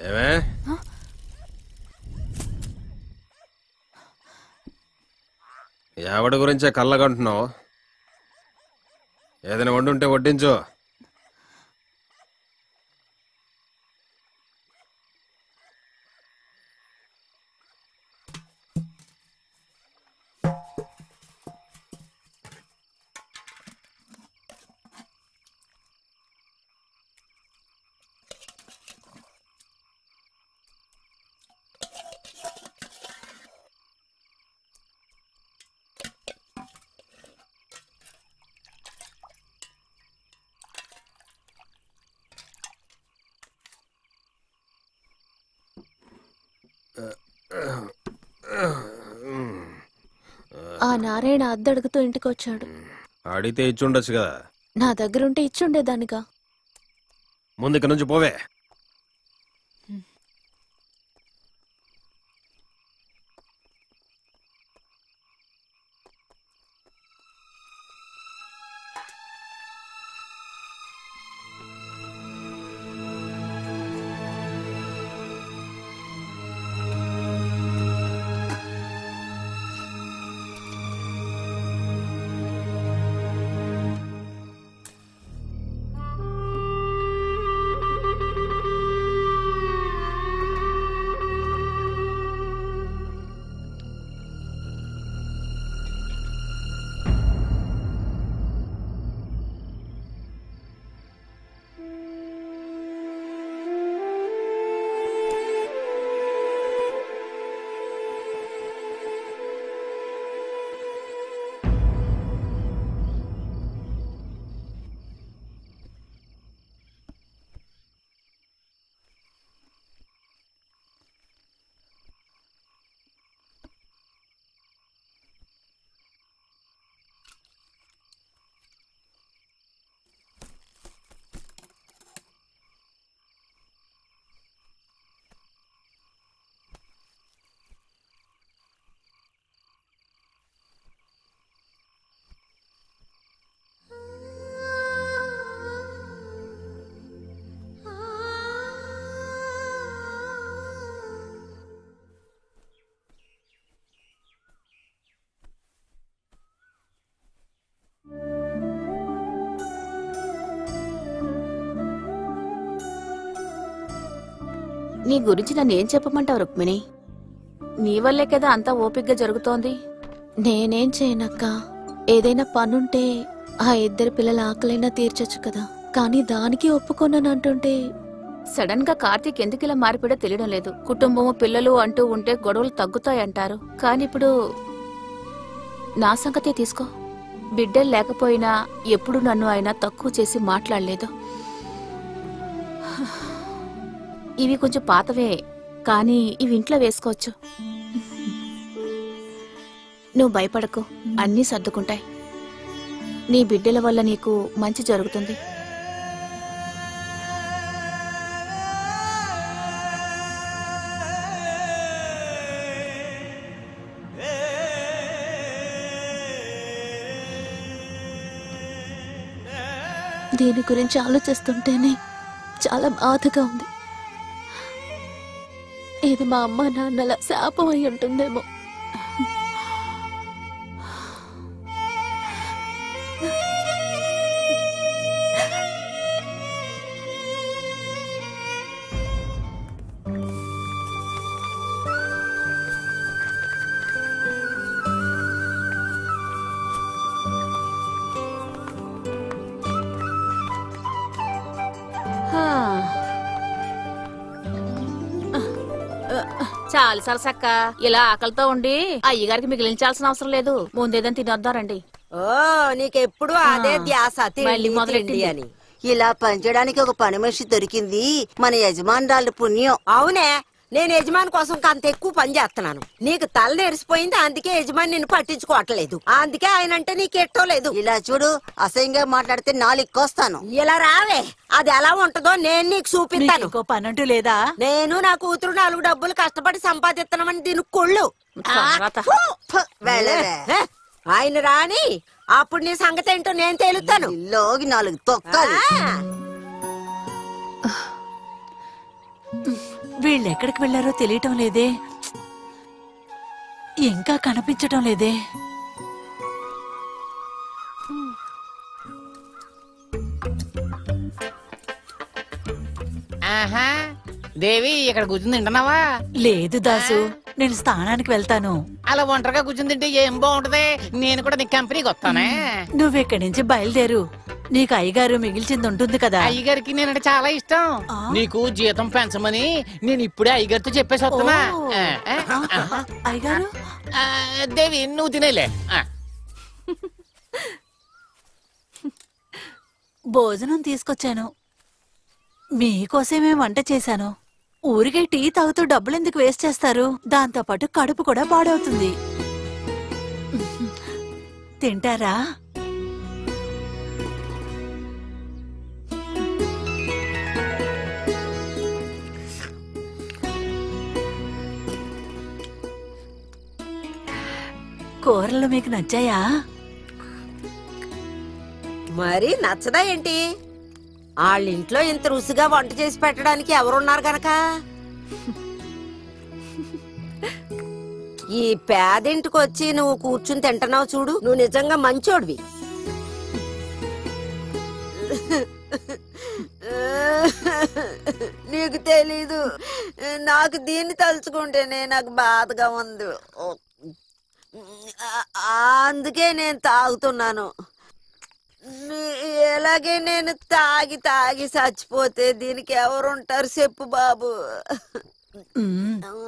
ఏమే ఎవడి గురించే కళ్ళగంటున్నావు? ఏదైనా వండుంటే వడ్డించు. ఆ నారాయణ అద్దడుగుతూ ఇంటికొచ్చాడు. అడిగితే ఇచ్చుండొచ్చు కదా. నా దగ్గరుంటే ఇచ్చుండేదానిగా. ముందు ఇక్కడి నుంచి పోవే. నీ గురించి నన్నేం చెప్పమంటావు రుక్మిణి? నీ వల్లే కదా అంతా ఓపిగ్గా జరుగుతోంది. నేనేం చేయనక్క. ఏదైనా పనుంటే ఆ ఇద్దరు పిల్లల ఆకలైనా తీర్చొచ్చు కదా. కానీ దానికి ఒప్పుకోనంటుంటే సడన్ గా కార్తీక్ ఎందుకు ఇలా మారిపోయో తెలియడం లేదు. కుటుంబము పిల్లలు అంటూ ఉంటే గొడవలు తగ్గుతాయంటారు. కానీ ఇప్పుడు నా సంగతే తీసుకో. బిడ్డలు లేకపోయినా ఎప్పుడు నన్ను ఆయన తక్కువ చేసి మాట్లాడలేదు. ఇవి కొంచెం పాతవే, కానీ ఇవి ఇంట్లో వేసుకోవచ్చు. నువ్వు భయపడకు, అన్నీ సర్దుకుంటాయి. నీ బిడ్డల వల్ల నీకు మంచి జరుగుతుంది. దీని గురించి ఆలోచిస్తుంటేనే చాలా బాధగా ఉంది. ఇది మా అమ్మ నాన్నల శాపం అయి ఉంటుందేమో. చాలు సరసక్క, ఇలా ఆకలితో ఉండి అయ్యగారికి మిగిలించాల్సిన అవసరం లేదు. ముందేదని తినొద్దారండి. ఓ నీకెప్పుడు అదే ధ్యాస. మొదలెట్టి అని ఇలా పనిచేయడానికి ఒక పని మనిషి దొరికింది మన యజమానురాలు పుణ్యం. అవునే, నేను యజమాని కోసం అంత ఎక్కువ పని చేస్తున్నాను. నీకు తల నెరిసిపోయింది, అందుకే యజమాని నిన్ను పట్టించుకోవట్లేదు. అందుకే ఆయన అంటే నీకు ఎట్టో లేదు. ఇలా చూడు, అసహ్యంగా మాట్లాడితే నాలుగు కోస్తాను. ఇలా రావే, అది ఎలా ఉంటదో నేను నీకు చూపిస్తాను. పనంటూ లేదా? నేను నా కూతురు 4 డబ్బులు కష్టపడి సంపాదిస్తున్నామని దీనికి కొళ్ళు. ఆయన రాని అప్పుడు నీ సంగతి ఏంటో నేను తేలుతాను. లోగి 4 తొక్కాలి. వీళ్ళెక్కడికి వెళ్లారో తెలియటం లేదే, ఇంకా కనిపించటం లేదే. ఆహా, దేవి ఇక్కడ కూర్చుని తింటున్నావా? లేదు దాసు, నేను స్థానానికి వెళ్తాను. అలా ఒంటరిగా కూర్చుని తింటే ఏం బాగుంటది? నేను కూడా నీ కంపెనీకి వస్తానే. నువ్వెక్కడి నుంచి బయలుదేరు, నీకు అయ్యగారు మిగిల్చింది ఉంటుంది కదా. అయ్యగారికి నేనంటే చాలా ఇష్టం. నీకు జీతం పెంచమని నేను ఇప్పుడే అయ్యగారితో చెప్పేసి వస్తున్నా. అయ్యగారు, దేవి నువ్వు తినేలే. భోజనం తీసుకొచ్చాను, మీకోసమే వంట చేశాను. ఊరికే టీ తాగుతూ డబ్బులెందుకు వేస్ట్ చేస్తారు? దాంతో పాటు కడుపు కూడా పాడవుతుంది. తింటారా? కూరలు మీకు నచ్చాయా? మరి నచ్చదా ఏంటి? వాళ్ళింట్లో ఇంత రుచిగా వంట చేసి పెట్టడానికి ఎవరున్నారు గనక. ఈ పేదింటికి వచ్చి నువ్వు కూర్చుని తింటున్నావు చూడు, నువ్వు నిజంగా మంచోడివి. నీకు తెలీదు, నాకు దీన్ని తలుచుకుంటేనే నాకు బాధగా ఉంది. అందుకే నేను తాగుతున్నాను. ఎలాగే నేను తాగి తాగి చచ్చిపోతే దీనికి ఎవరుంటారు చెప్పు బాబు.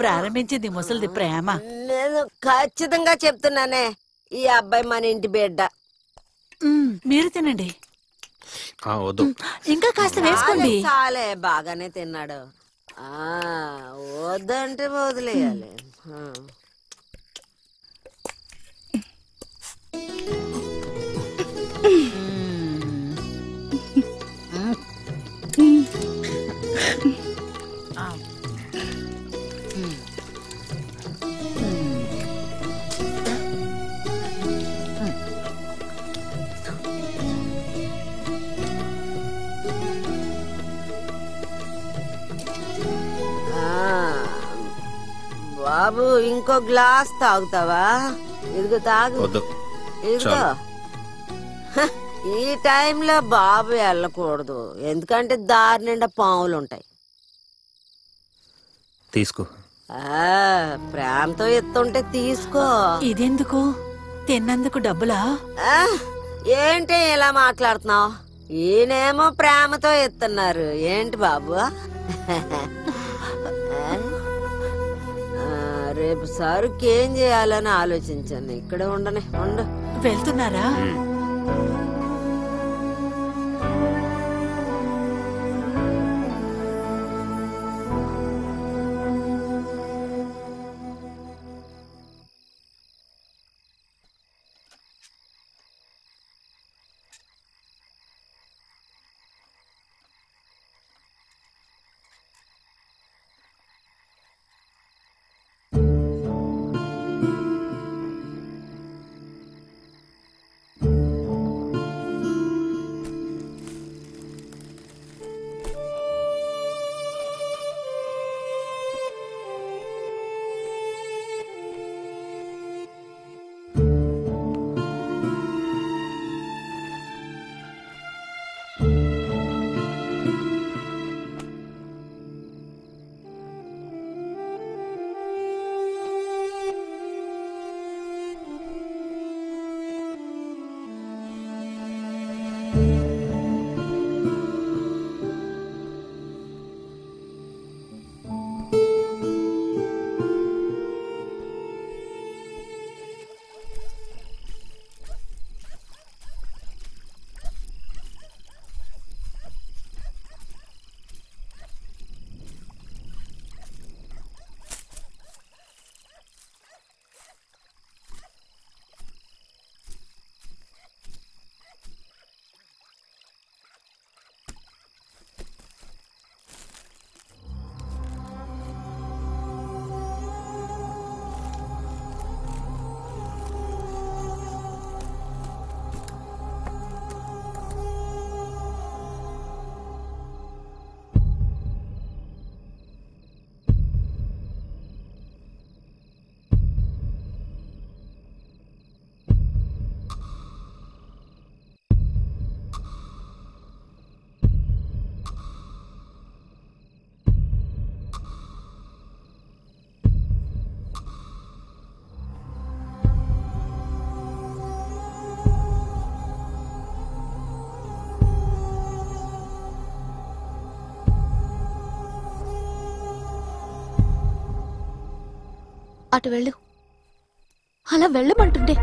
ప్రారంభించింది ముసలిది ప్రేమ. నేను ఖచ్చితంగా చెప్తున్నానే, ఈ అబ్బాయి మన ఇంటి బిడ్డ. మీరు తినండి. వద్దు, ఇంకా కాస్త వేసుకోండి. చాలే, బాగానే తిన్నాడు. వద్దంటే వదిలేయాలి. బాబు ఇంకో గ్లాస్ తాగుతావా? ఇదిగో తాగు. ఇదిగో, ఈ టైంలో బాబు వెళ్ళకూడదు, ఎందుకంటే దారి నిండా పాములు ఉంటాయి. తీసుకో. ప్రేమతో ఎత్తుంటే తీసుకో. ఇదెందుకు? తిన్నందుకు డబ్బులా? ఏంటి ఇలా మాట్లాడుతున్నావు? ఈయనేమో ప్రేమతో ఎత్తున్నారు ఏంటి బాబు? రేపు సరుకు ఏం చేయాలని ఆలోచించాను. ఇక్కడే ఉండనే ఉండు. వెళ్తున్నారా? అటు వెళ్ళు. అలా వెళ్ళమంటుండే.